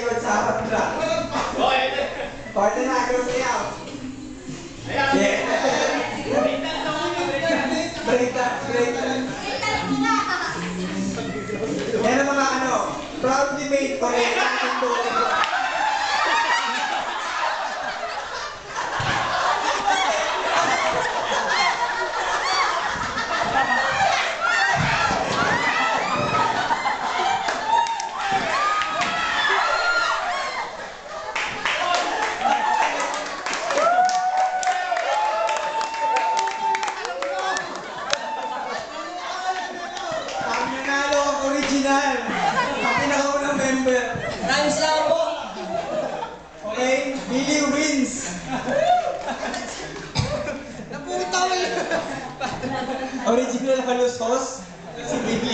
record sa harap na. Parte na, close sayaw. Yeah. Break dance. Yan ang mga ano, proudly made for it. Original! Ang pinakaunang member. Maraming salamat po! Okay, Billy wins! Napunta mo yun! Original halos host, si Billy.